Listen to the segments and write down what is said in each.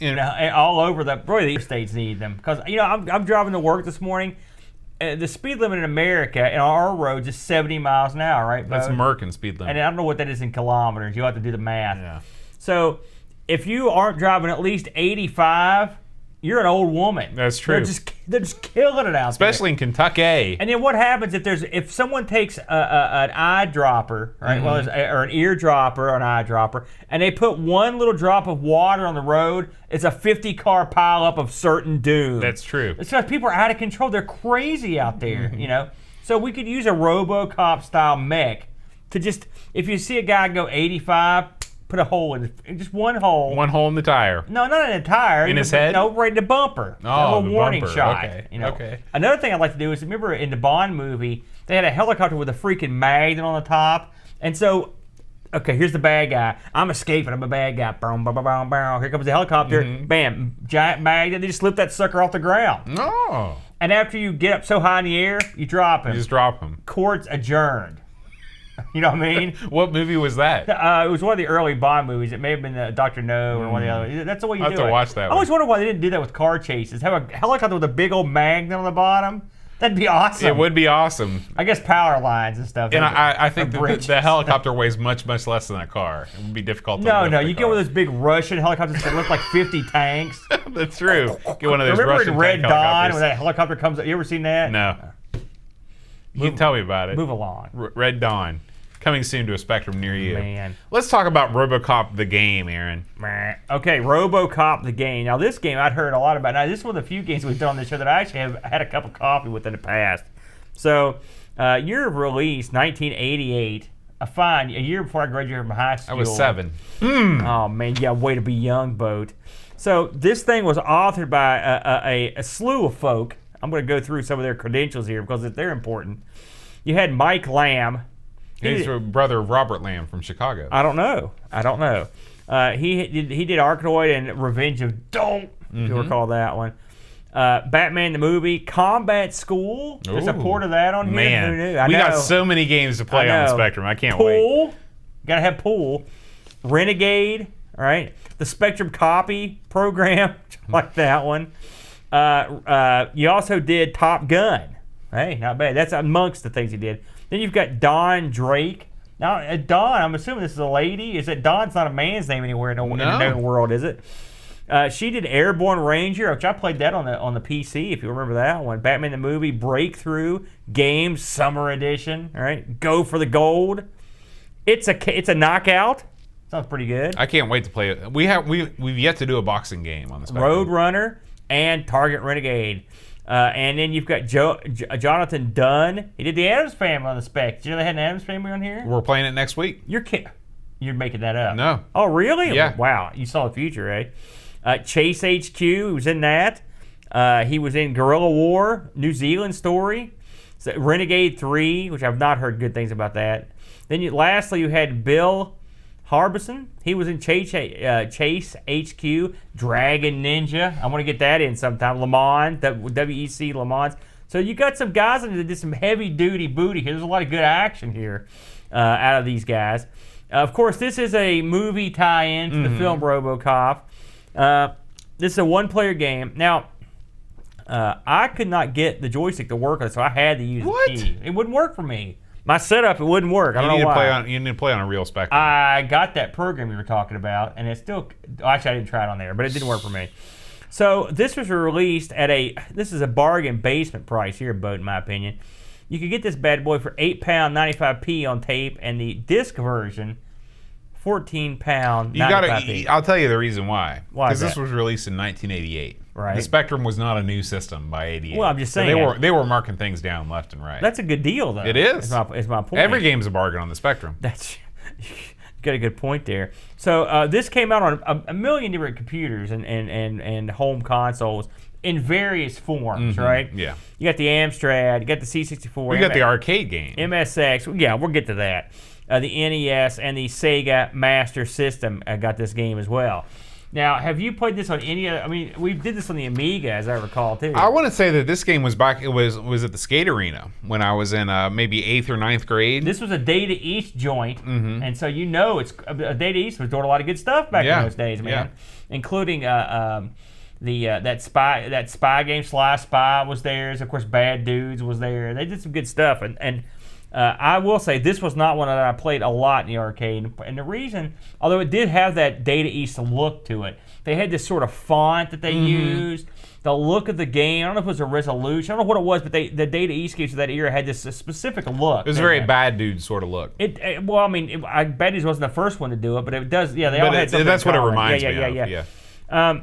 all over probably the states need them. Because, I'm driving to work this morning. The speed limit in America in our roads is 70 miles an hour, right? That's American speed limit. And I don't know what that is in kilometers. You'll have to do the math. Yeah. So if you aren't driving at least 85, you're an old woman. That's true. They're just killing it out Especially in Kentucky. And then what happens if someone takes an eyedropper, right? Well, or an eardropper or an eyedropper, and they put one little drop of water on the road, it's a 50-car pileup of certain doom. That's true. It's because people are out of control. They're crazy out there, So we could use a Robocop style mech to just, if you see a guy go 85. Put a hole in just one hole. One hole in the tire. No, not in the tire. In his head? No, right in the bumper. Oh, a little the warning bumper. shot. Okay. Okay. Another thing I'd like to do is, remember in the Bond movie, they had a helicopter with a freaking magnet on the top. And so, okay, here's the bad guy. I'm escaping. I'm a bad guy. Boom, boom, boom, boom. Here comes the helicopter. Bam, giant magnet. They just slip that sucker off the ground. Oh. And after you get up so high in the air, you drop him. You just drop him. Court's adjourned. You know what I mean? What movie was that? It was one of the early Bond movies. It may have been Dr. No or one of the other. That's the way you do it. I have to watch that I always wonder why they didn't do that with car chases. Have a helicopter with a big old magnet on the bottom. That'd be awesome. It would be awesome. I guess power lines and stuff. And I think the helicopter weighs much, much less than a car. It would be difficult to lift you get one of those big Russian helicopters that look like 50 tanks. That's true. Get one of those Remember Russian in Red tank Dawn helicopters. when that helicopter comes up? You ever seen that? No. You can tell me about it. Move along. Red Dawn. Coming soon to a Spectrum near you. Man. Let's talk about Robocop the game, Aaron. Okay, Robocop the game. Now this game I'd heard a lot about. Now this is one of the few games we've done on this show that I actually have had a cup of coffee with in the past. So, year of release, 1988. A year before I graduated from high school. I was 7. Oh man, yeah, way to be young, boat. So this thing was authored by a slew of folk. I'm going to go through some of their credentials here because they're important. You had Mike Lamb. He's a brother of Robert Lamb from Chicago. I don't know. He did Arkanoid and Revenge of Dope, if you recall that one. Batman the movie, Combat School. There's a port of that on here. Man, who knew? we got so many games to play on the Spectrum. I can't wait. Pool. Gotta have Pool. Renegade. All right. The Spectrum Copy program. Like that one. You also did Top Gun. Hey, not bad. That's amongst the things he did. Then you've got Dawn Drake. Now, Dawn, I'm assuming this is a lady. Is that Dawn's not a man's name anywhere in the known world, is it? She did Airborne Ranger, which I played that on the PC, if you remember that one. Batman the movie, Breakthrough, Games, Summer Edition. All right, Go for the Gold. It's a knockout. Sounds pretty good. I can't wait to play it. We've yet to do a boxing game on the Spectrum. Road Runner and Target Renegade. And then you've got Jonathan Dunn. He did the Addams Family on the spec. Did you know they had an Addams Family on here? We're playing it next week. You're making that up. No. Oh, really? Yeah. Wow. You saw the future, eh? Chase HQ, he was in that. He was in Guerrilla War, New Zealand Story. So Renegade 3, which I've not heard good things about that. Then lastly, you had Bill Harbison. He was in Chase HQ, Dragon Ninja. I want to get that in sometime. Le Mans, WEC Le Mans. So you got some guys that did some heavy duty booty here. There's a lot of good action here out of these guys. Of course, this is a movie tie-in to the film RoboCop. This is a one-player game. Now, I could not get the joystick to work on it, so I had to use the key. It wouldn't work for me. My setup, it wouldn't work. I don't know why. You need to play on a real Spectrum. I got that program you were talking about, and it still... Actually, I didn't try it on there, but it didn't work for me. So this was released at this is a bargain basement price here, Boat, in my opinion. You could get this bad boy for £8.95 on tape, and the disc version, £14.95. I'll tell you the reason why. Why? Because this was released in 1988. Right. The Spectrum was not a new system by 88. Well, I'm just saying. So they were marking things down left and right. That's a good deal, though. It is. Is my point. Every game's a bargain on the Spectrum. You got a good point there. So this came out on a million different computers and home consoles in various forms, right? Yeah. You got the Amstrad, you got the C64. You got the arcade game. MSX. Yeah, we'll get to that. The NES and the Sega Master System got this game as well. Now, have you played this on any? I mean, we did this on the Amiga, as I recall, too. I want to say that this game was back. It was at the skate arena when I was in maybe 8th or 9th grade. This was a Data East joint, and so it's a Data East was doing a lot of good stuff back in those days, man, including that spy game, Sly Spy was theirs. Of course, Bad Dudes was there. They did some good stuff, and I will say this was not one that I played a lot in the arcade. And the reason, although it did have that Data East look to it, they had this sort of font that they used. The look of the game, I don't know if it was a resolution, I don't know what it was, but the Data East games of that era had this specific look. It was a very Bad Dude sort of look. Well, I mean, Bad Dudes wasn't the first one to do it, but it does. Yeah, they all had something. That's what it reminds me of. Yeah.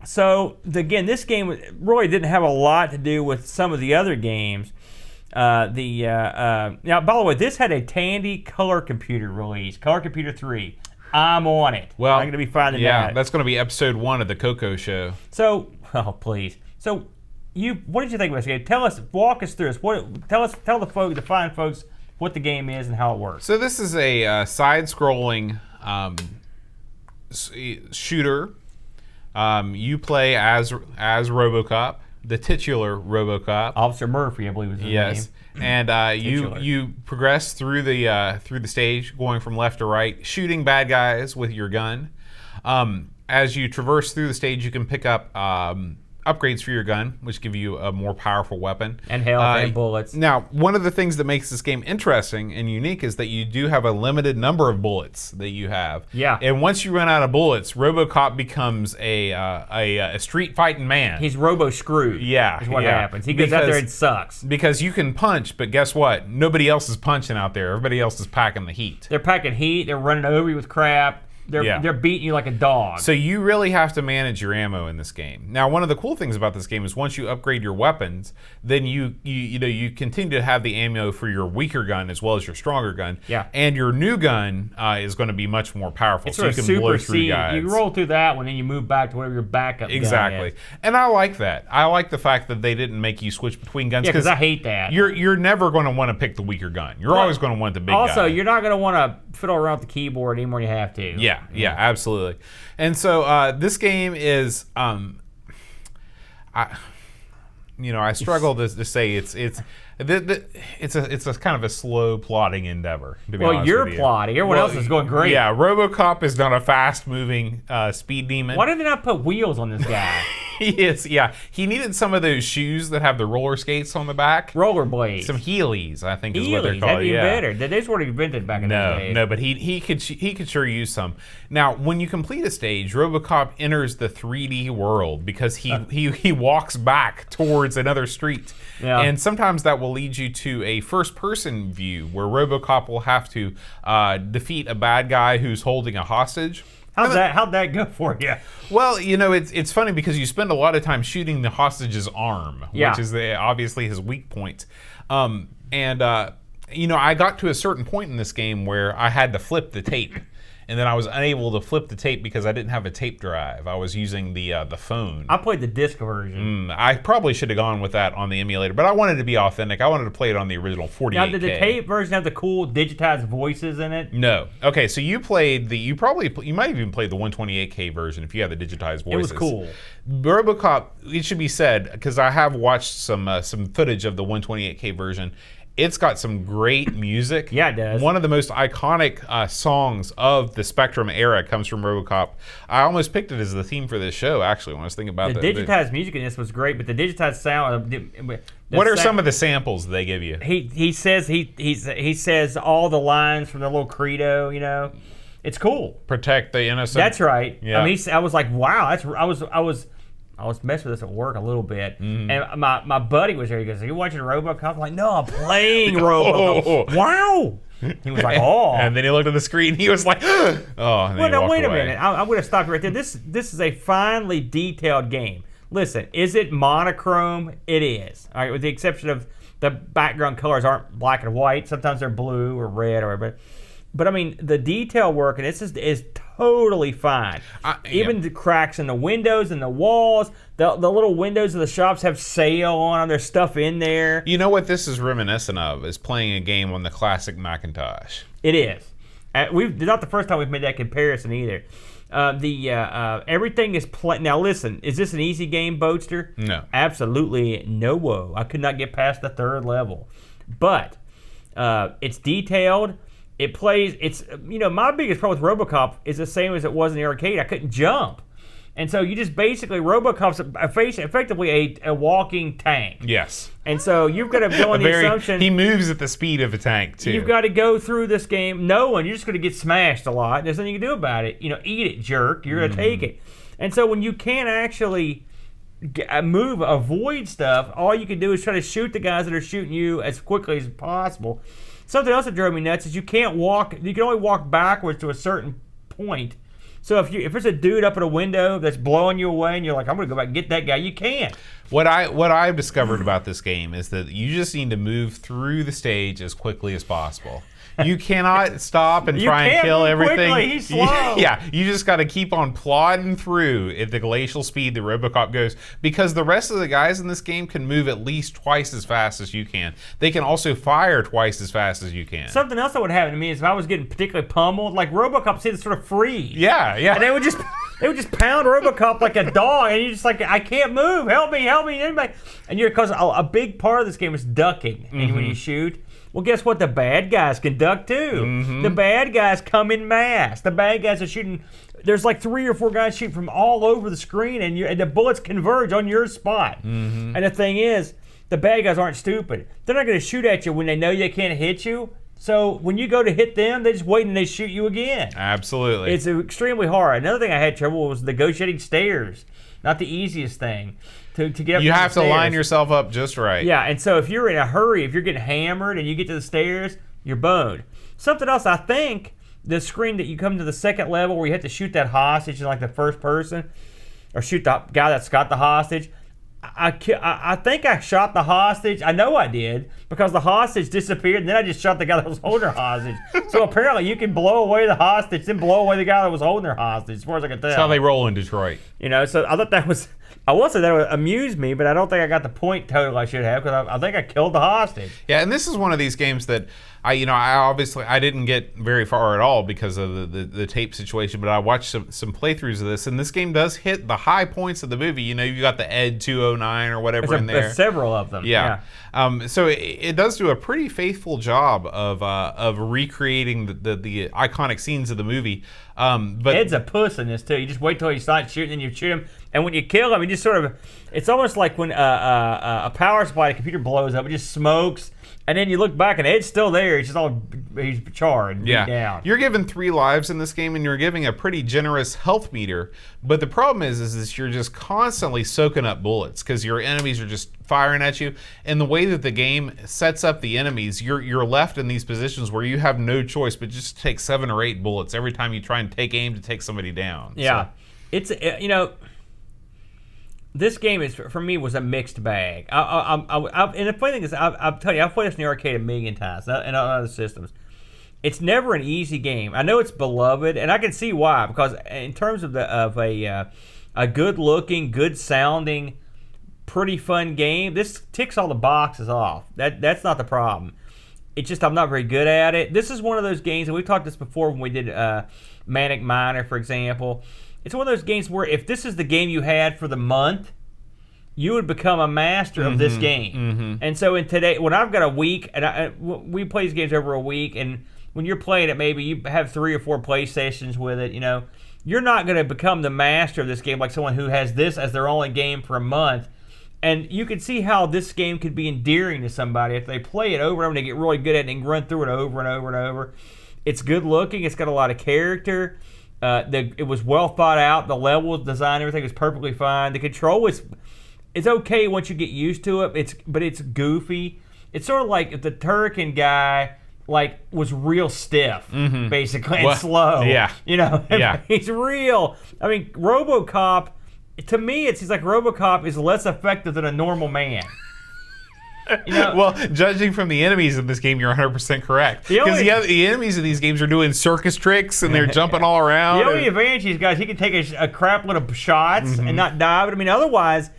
So again, this game really didn't have a lot to do with some of the other games. Now, by the way, this had a Tandy Color Computer release, Color Computer 3. I'm on it. Well, I'm going to be finding that. Yeah, that's going to be episode 1 of the Coco Show. So, please. So, what did you think of this game? Walk us through this. Tell the fine folks what the game is and how it works. So this is a side-scrolling shooter. You play as Robocop, the titular Robocop. Officer Murphy, I believe was his name. And you progress through the stage, going from left to right, shooting bad guys with your gun. As you traverse through the stage, you can pick up upgrades for your gun, which give you a more powerful weapon. And health and bullets. Now, one of the things that makes this game interesting and unique is that you do have a limited number of bullets that you have. Yeah. And once you run out of bullets, Robocop becomes a street fighting man. He's robo-screwed. Yeah. Is what happens. He goes out there and sucks. Because you can punch, but guess what? Nobody else is punching out there. Everybody else is packing the heat. They're packing heat. They're running over you with crap. They're beating you like a dog. So you really have to manage your ammo in this game. Now, one of the cool things about this game is once you upgrade your weapons, then you continue to have the ammo for your weaker gun as well as your stronger gun. Yeah. And your new gun is going to be much more powerful, so you can blow through guys. You roll through that one, and you move back to whatever your backup gun is. And I like that. I like the fact that they didn't make you switch between guns. Yeah, because I hate that. You're never going to want to pick the weaker gun. You're always going to want the big guy. Also, you're not going to want to fiddle around with the keyboard anymore than you have to. Yeah, absolutely. And so this game is, I struggle to say it's a kind of a slow plotting endeavor. To be honest you're with you. plotting. Everyone else is going great. Yeah, Robocop is not a fast-moving speed demon. Why did they not put wheels on this guy? He is, yeah. He needed some of those shoes that have the roller skates on the back. Rollerblades. Some Heelys, I think is what they're called. That'd be better. They were invented back in the day. No, but he could sure use some. Now, when you complete a stage, Robocop enters the 3D world because he walks back towards another street. Yeah. And sometimes that will lead you to a first-person view where Robocop will have to defeat a bad guy who's holding a hostage. How'd that go for you? Well, it's funny because you spend a lot of time shooting the hostage's arm, which is obviously his weak point. I got to a certain point in this game where I had to flip the tape. And then I was unable to flip the tape because I didn't have a tape drive. I was using the phone. I played the disc version. I probably should have gone with that on the emulator, but I wanted to be authentic. I wanted to play it on the original 48K. Now, did the tape version have the cool digitized voices in it? No. Okay, so you played you might have even played the 128K version if you had the digitized voices. It was cool. Robocop, it should be said, because I have watched some footage of the 128K version. It's got some great music. Yeah, it does. One of the most iconic songs of the Spectrum era comes from Robocop. I almost picked it as the theme for this show, actually, when I was thinking about the digitized music in this was great, but the digitized sound. What are some of the samples they give you? He says all the lines from the little credo. It's cool. Protect the innocent. That's right. Yeah. I mean, I was like, wow. I was messing with this at work a little bit, and my buddy was there. He goes, "Are you watching Robocop?" I'm like, "No, I'm playing Robocop." Wow! He was like, "Oh!" And then he looked at the screen. He was like, "Oh!" Well, now wait a minute. I'm going to stop you right there. This is a finely detailed game. Listen, is it monochrome? It is. All right, with the exception of the background colors aren't black and white. Sometimes they're blue or red or whatever. But I mean, the detail work, and this is totally fine. Even the cracks in the windows and the walls, the little windows of the shops have sail on them. There's stuff in there. You know what this is reminiscent of? Is playing a game on the classic Macintosh. It is. Not the first time we've made that comparison either. Everything is now listen, is this an easy game, Boatster? No. Absolutely no. I could not get past the 3rd level. But it's detailed. It plays, my biggest problem with Robocop is the same as it was in the arcade. I couldn't jump. And so you just basically, Robocop's effectively a walking tank. Yes. And so you've got to go on the assumption. He moves at the speed of a tank, too. You've got to go through this game knowing you're just going to get smashed a lot. There's nothing you can do about it. Eat it, jerk. You're going to take it. And so when you can't actually avoid stuff, all you can do is try to shoot the guys that are shooting you as quickly as possible. Something else that drove me nuts is you can only walk backwards to a certain point. So if there's a dude up at a window that's blowing you away and you're like, I'm going to go back and get that guy, you can't. What I've discovered about this game is that you just need to move through the stage as quickly as possible. You cannot stop and try and kill everything. Quickly. He's slow. Yeah, you just got to keep on plodding through at the glacial speed that Robocop goes, because the rest of the guys in this game can move at least twice as fast as you can. They can also fire twice as fast as you can. Something else that would happen to me is if I was getting particularly pummeled, like Robocop seemed to sort of freeze. Yeah. And they would just pound Robocop like a dog, and you're just like, I can't move. Help me, anybody. And because a big part of this game is ducking when you shoot. Well, guess what? The bad guys can duck too. The bad guys come in mass. The bad guys are shooting. There's like 3 or 4 guys shooting from all over the screen, and the bullets converge on your spot. And the thing is, the bad guys aren't stupid. They're not going to shoot at you when they know they can't hit you. So when you go to hit them, they just wait and they shoot you again. Absolutely. It's extremely hard. Another thing I had trouble was negotiating stairs. Not the easiest thing. To get up you have to stairs. line yourself up just right. Yeah, and so if you're in a hurry, if you're getting hammered and you get to the stairs, you're boned. Something else, I think, the screen that you come to the 2nd level where you have to shoot that hostage in like the first person, or shoot the guy that's got the hostage. I think I shot the hostage. I know I did, because the hostage disappeared, and then I just shot the guy that was holding their hostage. So apparently you can blow away the hostage, then blow away the guy that was holding their hostage, as far as I can tell. That's how they roll in Detroit. So I thought that was... I will say that would amuse me, but I don't think I got the point total I should have, because I think I killed the hostage. Yeah, and this is one of these games that I obviously didn't get very far at all because of the tape situation, but I watched some playthroughs of this, and this game does hit the high points of the movie. You got the Ed 209 or whatever in there. There's several of them. Yeah. So it does do a pretty faithful job of recreating the iconic scenes of the movie. But Ed's a puss in this too. You just wait till he starts shooting, and you shoot him, and when you kill him, he just sort of, it's almost like when a power supply, a computer blows up, it just smokes, and then you look back and Ed's still there. He's charred, beat down. You're given 3 lives in this game, and you're giving a pretty generous health meter. But the problem is you're just constantly soaking up bullets because your enemies are just firing at you. And the way that the game sets up the enemies, you're left in these positions where you have no choice but just to take 7 or 8 bullets every time you try and take aim to take somebody down. Yeah, it's this game for me was a mixed bag. And the funny thing is, I'll tell you, I've played this in the arcade a million times and on other systems. It's never an easy game. I know it's beloved, and I can see why, because in terms of a good-looking, good-sounding, pretty fun game, this ticks all the boxes off. That's not the problem. It's just I'm not very good at it. This is one of those games, and we've talked this before when we did Manic Miner, for example. It's one of those games where if this is the game you had for the month, you would become a master of this game. And so when I've got a week, and we play these games over a week, and when you're playing it, maybe you have 3 or 4 play sessions with it, you're not going to become the master of this game like someone who has this as their only game for a month. And you can see how this game could be endearing to somebody if they play it over and over and they get really good at it and run through it over and over and over. It's good looking. It's got a lot of character. It was well thought out. The level design, everything was perfectly fine. The control it's okay once you get used to it. But it's goofy. It's sort of like if the Turrican guy was real stiff, basically, and slow. Yeah. Yeah. He's real. I mean, Robocop. To me, it seems like Robocop is less effective than a normal man. Well, judging from the enemies in this game, you're 100% correct. Because the enemies in these games are doing circus tricks and they're jumping all around. The only advantage these guys, he can take a crap load of shots and not die. But I mean, otherwise,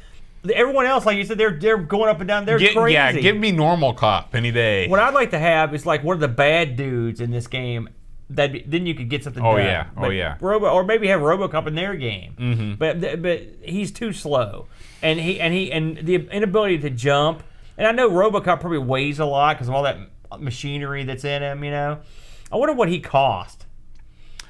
everyone else, like you said, they're going up and down. They're crazy. Yeah, give me normal cop any day. What I'd like to have is like one of the bad dudes in this game then you could get something Oh done. yeah, But or maybe have RoboCop in their game. Mm-hmm. But he's too slow, and the inability to jump. And I know RoboCop probably weighs a lot because of all that machinery that's in him. I wonder what he cost.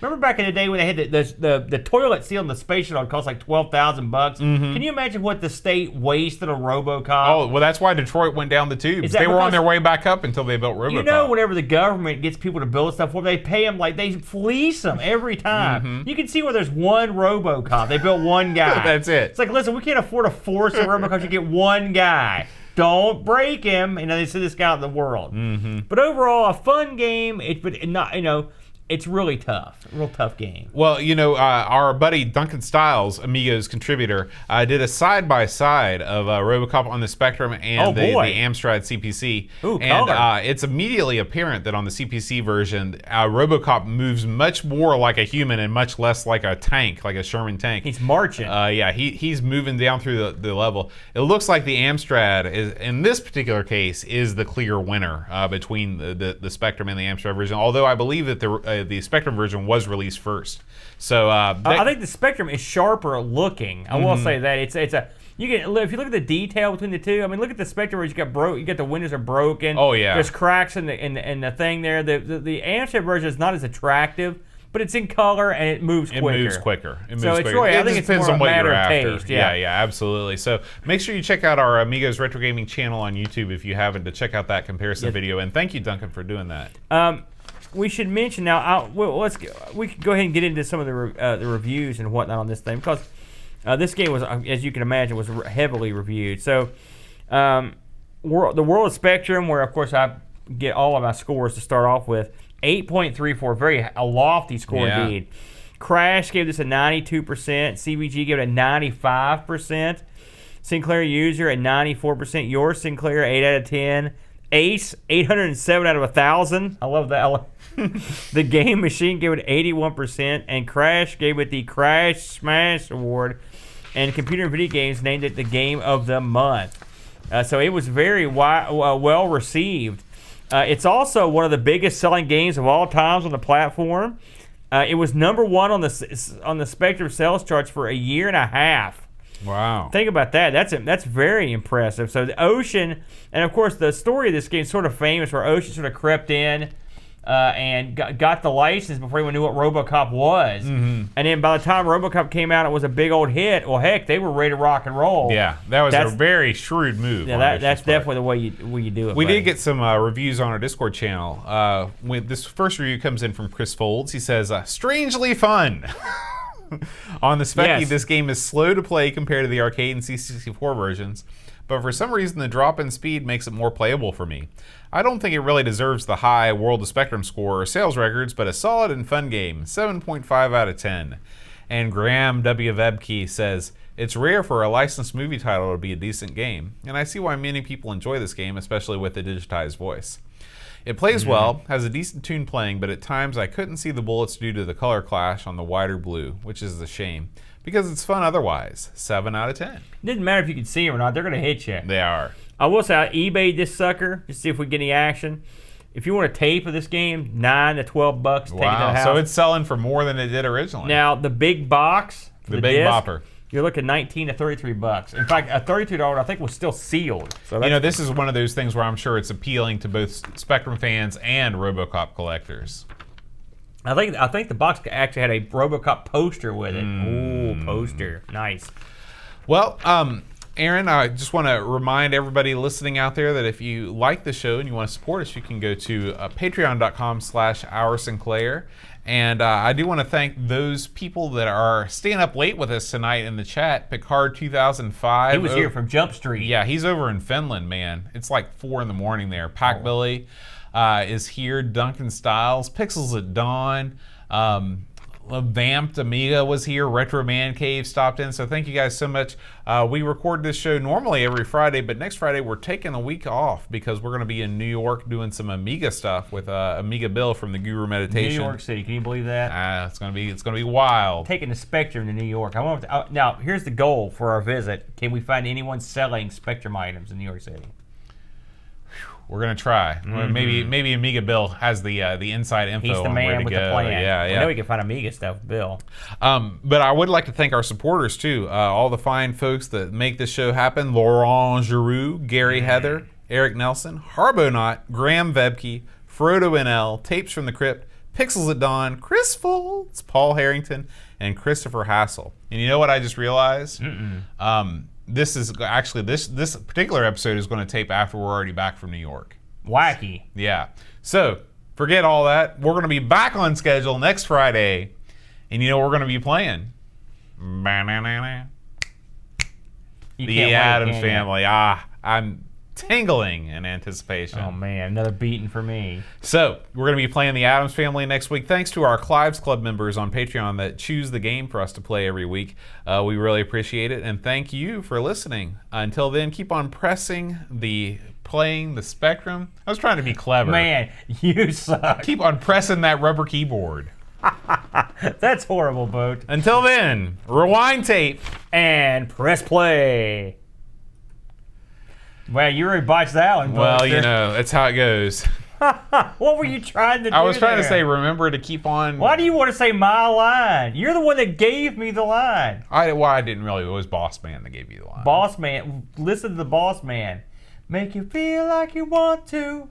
Remember back in the day when they had the toilet seat on the space shuttle cost like $12,000 bucks? Mm-hmm. Can you imagine what the state wasted on RoboCop? Oh, well, that's why Detroit went down the tubes. They were on their way back up until they built RoboCop. Whenever the government gets people to build stuff for them, they pay them they fleece them every time. Mm-hmm. You can see where there's one RoboCop. They built one guy. That's it. It's like, listen, we can't afford to force a RoboCop to get one guy. Don't break him. They send this guy out in the world. Mm-hmm. But overall, a fun game. It's really tough. A real tough game. Well, our buddy Duncan Stiles, Amigos contributor, did a side-by-side of RoboCop on the Spectrum and the Amstrad CPC. Ooh, and it's immediately apparent that on the CPC version, RoboCop moves much more like a human and much less like a tank, like a Sherman tank. He's marching. He's moving down through the level. It looks like the Amstrad, in this particular case, is the clear winner between the Spectrum and the Amstrad version, although I believe that the Spectrum version was released first. So I think the Spectrum is sharper looking. I will say that if you look at the detail between the two. I mean, look at the Spectrum where you got the windows are broken. Oh yeah, there's cracks in the thing there. The Amstrad version is not as attractive, but it's in color and it moves quicker. It moves quicker. It's really, I think it's more a matter of taste. Yeah, absolutely. So make sure you check out our Amigos Retro Gaming channel on YouTube if you haven't, to check out that comparison video. And thank you, Duncan, for doing that. We should mention now. We can go ahead and get into some of the reviews and whatnot on this thing, because this game was, as you can imagine, was heavily reviewed. So, the World of Spectrum, where of course I get all of my scores to start off with, 8.34, a lofty score indeed. Crash gave this a 92%. CVG gave it a 95%. Sinclair User at 94%. Your Sinclair 8 out of 10. Ace 807 out of 1,000. I love that. The Game Machine gave it 81%, and Crash gave it the Crash Smash Award, and Computer and Video Games named it the Game of the Month. So it was very well received. It's also one of the biggest selling games of all times on the platform. It was number one on the Spectrum sales charts for a year and a half. Wow. Think about that. That's very impressive. So the Ocean, and of course the story of this game is sort of famous, where Ocean sort of crept in and got the license before anyone knew what RoboCop was. Mm-hmm. And then by the time RoboCop came out, it was a big old hit. Well, heck, they were ready to rock and roll. Yeah, that was a very shrewd move. Yeah, that's definitely the way you do it. We did get some reviews on our Discord channel. This first review comes in from Chris Folds. He says, strangely fun. On the Speccy, This game is slow to play compared to the arcade and C64 versions, but for some reason the drop in speed makes it more playable for me. I don't think it really deserves the high World of Spectrum score or sales records, but a solid and fun game, 7.5 out of 10. And Graham W. Vebke says, it's rare for a licensed movie title to be a decent game, and I see why many people enjoy this game, especially with the digitized voice. It plays well, has a decent tune playing, but at times I couldn't see the bullets due to the color clash on the wider blue, which is a shame, because it's fun otherwise. 7 out of 10. It didn't matter if you could see them or not, they're going to hit you. They are. I will say I eBayed this sucker to see if we get any action. If you want a tape of this game, $9 to $12 to take it to the house. So it's selling for more than it did originally. Now, the big box, the big disc, bopper, you're looking $19 to $33. In fact, a $32 I think was still sealed. So this is one of those things where I'm sure it's appealing to both Spectrum fans and RoboCop collectors. I think the box actually had a RoboCop poster with it. Ooh, poster, nice. Well, Aaron, I just want to remind everybody listening out there that if you like the show and you want to support us, you can go to patreon.com/OurSinclair. And I do want to thank those people that are staying up late with us tonight in the chat. Picard 2005. He was here from Jump Street. Yeah, he's over in Finland, man. It's like 4 in the morning there. Pac Billy is here. Duncan Stiles. Pixels at Dawn. Vamped Amiga was here. Retro Man Cave stopped in. So thank you guys so much. We record this show normally every Friday, but next Friday we're taking a week off because we're going to be in New York doing some Amiga stuff with Amiga Bill from the Guru Meditation. New York City, can you believe that? It's going to be wild. Taking the Spectrum to New York. Now here's the goal for our visit. Can we find anyone selling Spectrum items in New York City? We're gonna try. Maybe Amiga Bill has the inside info. He's the on where man to with go. the plan. Yeah. I know we can find Amiga stuff, Bill. But I would like to thank our supporters too. All the fine folks that make this show happen: Laurent Giroux, Gary Heather, Eric Nelson, Harbonaut, Graham Vebke, Frodo NL, Tapes from the Crypt, Pixels at Dawn, Chris Foltz, Paul Harrington, and Christopher Hassel. And you know what I just realized? This is actually this particular episode is going to tape after we're already back from New York. Wacky. Yeah. So forget all that. We're going to be back on schedule next Friday, and you know what we're going to be playing? The Addams Family. I'm tingling in anticipation. Oh man, another beating for me. So we're going to be playing the Addams Family next week. Thanks to our Clives Club members on Patreon that choose the game for us to play every week. We really appreciate it, and thank you for listening. Until then, keep on playing the Spectrum. I was trying to be clever. Man, you suck. Keep on pressing that rubber keyboard. That's horrible, Boat. Until then, rewind tape and press play. Well, you already botched that one. Well, Buster. you know, that's how it goes. What were you trying to do? I was trying there? to say, remember to keep on. Why do you want to say my line? You're the one that gave me the line. I didn't really. It was Boss Man that gave you the line. Boss Man. Listen to the Boss Man. Make you feel like you want to.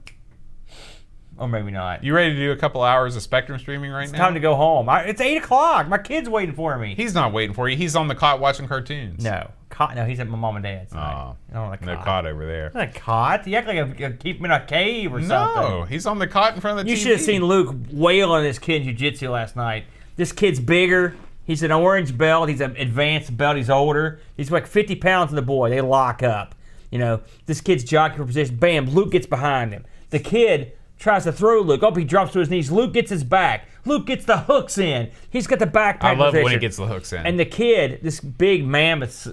Or maybe not. You ready to do a couple hours of Spectrum streaming right now? It's time to go home. It's 8 o'clock. My kid's waiting for me. He's not waiting for you. He's on the cot watching cartoons. No. No, he's at my mom and dad's. No, no cot over there. Not a cot. You act like I keep him in a cave or something. No, he's on the cot in front of the TV. You should have seen Luke wail on this kid in jiu-jitsu last night. This kid's bigger. He's an orange belt. He's an advanced belt. He's older. He's like 50 pounds in the boy. They lock up. You know, this kid's jockeying for position. Bam, Luke gets behind him. The kid tries to throw Luke. Oh, he drops to his knees. Luke gets his back. Luke gets the hooks in. He's got the backpack I love position. when he gets the hooks in. And the kid, this big mammoth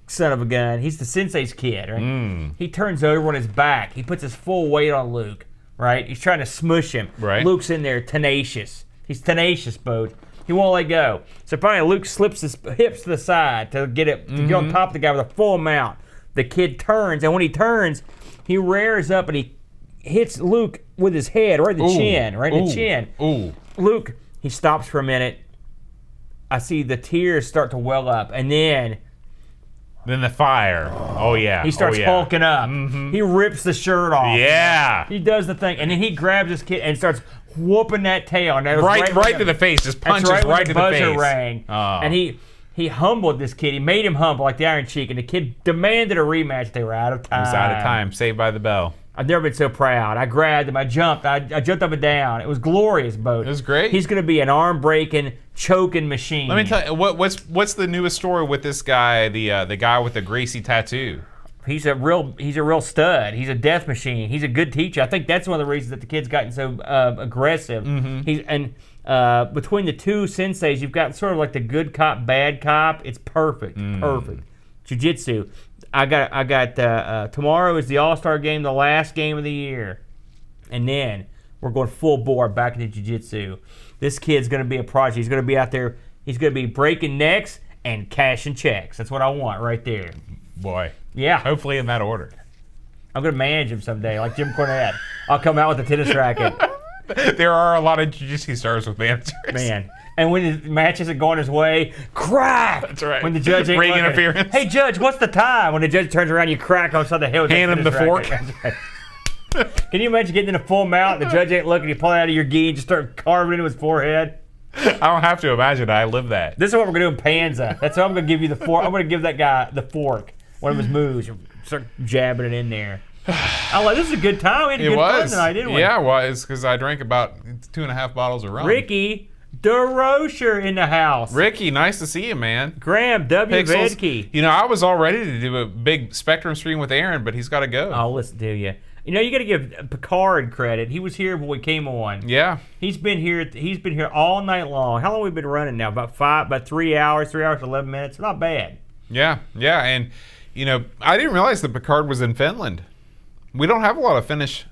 son of a gun, he's the sensei's kid, right? He turns over on his back. He puts his full weight on Luke, right? He's trying to smush him. Right. Luke's in there tenacious. He's tenacious, Bode. He won't let go. So finally, Luke slips his hips to the side to get on top of the guy with a full mount. The kid turns, and when he turns, he rears up and he hits Luke with his head right in the chin, right in the chin. Ooh. Luke, he stops for a minute. I see the tears start to well up, and then the fire. Oh, yeah. he starts hulking up. He rips the shirt off. Yeah. He does the thing, and then he grabs his kid and starts whooping that tail. And that was Right to the face. Just punches right to the face. Buzzer rang. And he humbled this kid. He made him humble like the Iron Sheik, and the kid demanded a rematch. They were out of time. He was out of time. Saved by the bell. I've never been so proud. I grabbed him. I jumped. I jumped up and down. It was glorious, Bo. It was great. He's going to be an arm-breaking, choking machine. Let me tell you, what's the newest story with this guy, the guy with the Gracie tattoo? He's a real stud. He's a death machine. He's a good teacher. I think that's one of the reasons that the kid's gotten so aggressive. Between the two senseis, you've got sort of like the good cop, bad cop. It's perfect. Perfect. Jiu-jitsu. I got tomorrow is the All-Star game, the last game of the year. And then we're going full bore back into jiu-jitsu. This kid's going to be a project. He's going to be out there. He's going to be breaking necks and cashing checks. That's what I want right there. Boy. Yeah. Hopefully in that order. I'm going to manage him someday, like Jim Cornette. I'll come out with a tennis racket. There are a lot of jiu-jitsu stars with managers. Man. And when the match isn't going his way, crack! That's right. When the judge ain't ring looking. interference. Hey, judge, what's the time? When the judge turns around, you crack on the head. Hand him the fork. Can you imagine getting in a full mount, the judge ain't looking, you pull it out of your gi and just start carving into his forehead? I don't have to imagine. I live that. This is what we're going to do in Panza. That's how I'm going to give you the fork. I'm going to give that guy the fork. One of his moves. Start jabbing it in there. This is a good time. We had a good fun tonight, didn't we? Yeah, well, it's because I drank about 2.5 bottles of rum. Ricky DeRocher in the house. Ricky, nice to see you, man. Graham W. Vedke. You know, I was all ready to do a big Spectrum stream with Aaron, but he's got to go. I'll listen to you. You know, you got to give Picard credit. He was here when we came on. Yeah. He's been here all night long. How long have we been running now? About 3 hours, 3 hours, 11 minutes. Not bad. Yeah, and you know, I didn't realize that Picard was in Finland. We don't have a lot of Finnish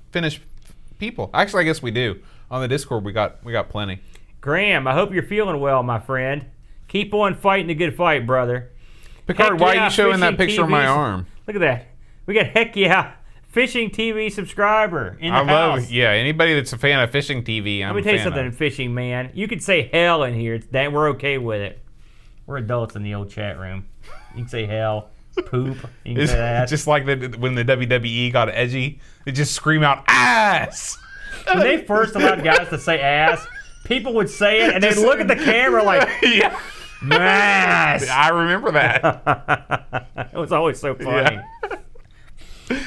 people. Actually, I guess we do. On the Discord, we got plenty. Graham, I hope you're feeling well, my friend. Keep on fighting the good fight, brother. Picard, why are you showing that picture of my arm? Look at that. We got Heck Yeah fishing TV subscriber in the I house. love, yeah, anybody that's a fan of fishing TV, Let me tell you something, fishing man. You could say hell in here. We're okay with it. We're adults in the old chat room. You can say hell, poop. You can say that. Just like when the WWE got edgy, they just scream out ass. When they first allowed guys to say ass, people would say it and they'd look at the camera like, yeah. ass. I remember that. It was always so funny. Yeah.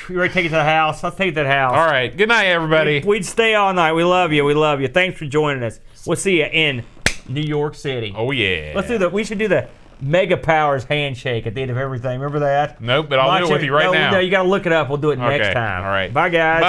You ready to take it to the house? Let's take it to the house. All right. Good night, everybody. We'd stay all night. We love you. We love you. Thanks for joining us. We'll see you in New York City. Oh, yeah. We should do the Mega Powers handshake at the end of everything. Remember that? Nope, but I'll do it with you right now. No, you got to look it up. We'll do it next time. All right. Bye, guys. Bye.